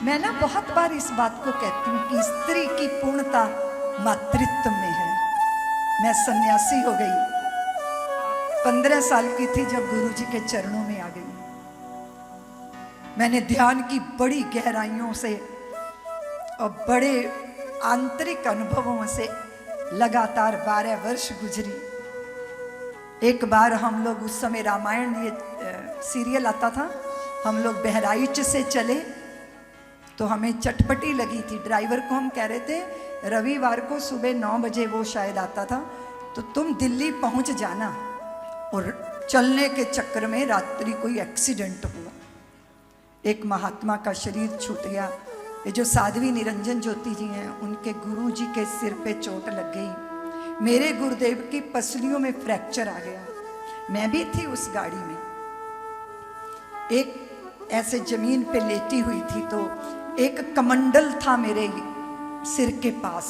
मैं ना बहुत बार इस बात को कहती हूँ कि स्त्री की पूर्णता मातृत्व में है। मैं सन्यासी हो गई, 15 साल की थी जब गुरुजी के चरणों में आ गई। मैंने ध्यान की बड़ी गहराइयों से और बड़े आंतरिक अनुभवों से लगातार 12 वर्ष गुजरी। एक बार हम लोग, उस समय रामायण ये सीरियल आता था, हम लोग बहराइच से चले तो हमें चटपटी लगी थी। ड्राइवर को हम कह रहे थे रविवार को सुबह 9 बजे वो शायद आता था, तो तुम दिल्ली पहुंच जाना। और चलने के चक्कर में रात्रि कोई एक्सीडेंट हुआ, एक महात्मा का शरीर छूट गया। ये जो साध्वी निरंजन ज्योति जी हैं, उनके गुरु जी के सिर पे चोट लग गई। मेरे गुरुदेव की पसलियों में फ्रैक्चर आ गया। मैं भी थी उस गाड़ी में, एक ऐसे जमीन पे लेटी हुई थी, तो एक कमंडल था मेरे सिर के पास।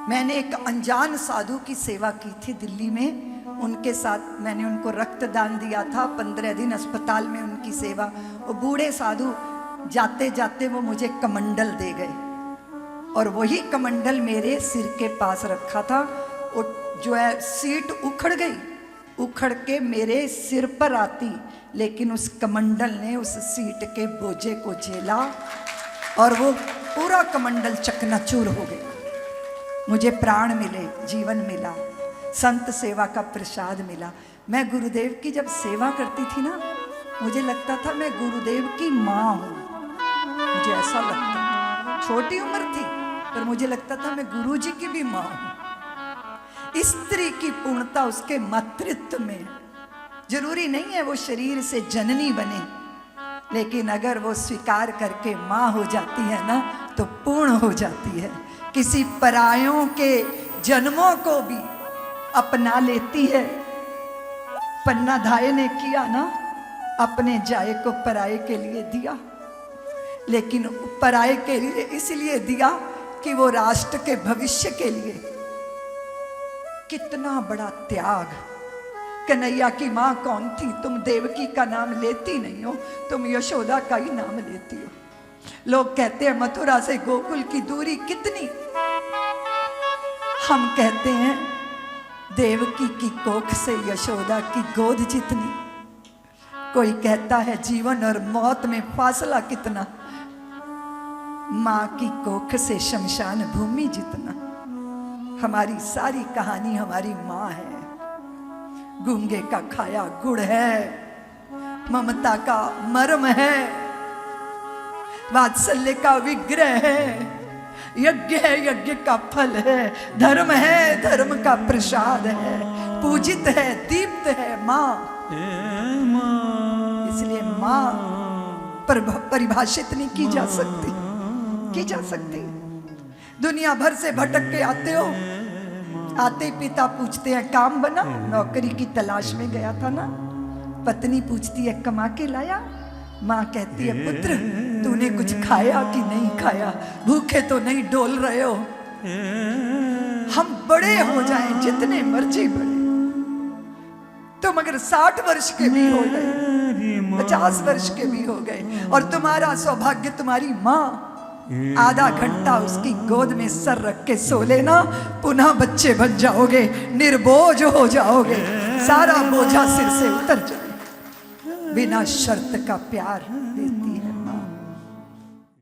मैंने एक अनजान साधु की सेवा की थी दिल्ली में, उनके साथ मैंने उनको रक्तदान दिया था। 15 दिन अस्पताल में उनकी सेवा। वो बूढ़े साधु जाते जाते वो मुझे कमंडल दे गए, और वही कमंडल मेरे सिर के पास रखा था। वो जो है सीट उखड़ गई, उखड़ के मेरे सिर पर आती, लेकिन उस कमंडल ने उस सीट के बोझे को झेला और वो पूरा कमंडल चकनाचूर हो गया। मुझे प्राण मिले, जीवन मिला, संत सेवा का प्रसाद मिला। मैं गुरुदेव की जब सेवा करती थी ना, मुझे लगता था मैं गुरुदेव की माँ हूँ। मुझे ऐसा लगता था, छोटी उम्र थी पर मुझे लगता था मैं गुरु जी की भी माँ हूँ। स्त्री की पूर्णता उसके मातृत्व में। जरूरी नहीं है वो शरीर से जननी बने, लेकिन अगर वो स्वीकार करके माँ हो जाती है ना, तो पूर्ण हो जाती है। किसी परायों के जन्मों को भी अपना लेती है। पन्ना धाय ने किया ना, अपने जाए को पराये के लिए दिया, लेकिन पराये के लिए इसलिए दिया कि वो राष्ट्र के भविष्य के लिए। कितना बड़ा त्याग। कन्हैया की माँ कौन थी? तुम देवकी का नाम लेती नहीं हो, तुम यशोदा का ही नाम लेती हो। लोग कहते हैं मथुरा से गोकुल की दूरी कितनी, हम कहते हैं देवकी की कोख से यशोदा की गोद जितनी। कोई कहता है जीवन और मौत में फासला कितना, माँ की कोख से शमशान भूमि जितना। हमारी सारी कहानी हमारी माँ है। गूंगे का खाया गुड़ है, ममता का मर्म है, वात्सल्य का विग्रह है, यज्ञ है, यज्ञ का फल है, धर्म है, धर्म का प्रसाद है, पूजित है, दीप्त है माँ। इसलिए माँ परिभाषित नहीं की जा सकती। दुनिया भर से भटक के आते हो, आते पिता पूछते हैं काम बना, नौकरी की तलाश में गया था ना। पत्नी पूछती है कमा के लाया, माँ कहती है पुत्र तूने कुछ खाया कि नहीं खाया, भूखे तो नहीं डोल रहे हो। हम बड़े हो जाएं जितने मर्जी बड़े, तुम अगर 60 वर्ष के भी हो गए, 50 वर्ष के भी हो गए, और तुम्हारा सौभाग्य तुम्हारी माँ आधा घंटा उसकी गोद में सर रख के सो लेना, पुनः बच्चे बन जाओगे, निर्बोझ हो जाओगे, सारा बोझा सिर से उतर जाए। बिना शर्त का प्यार देती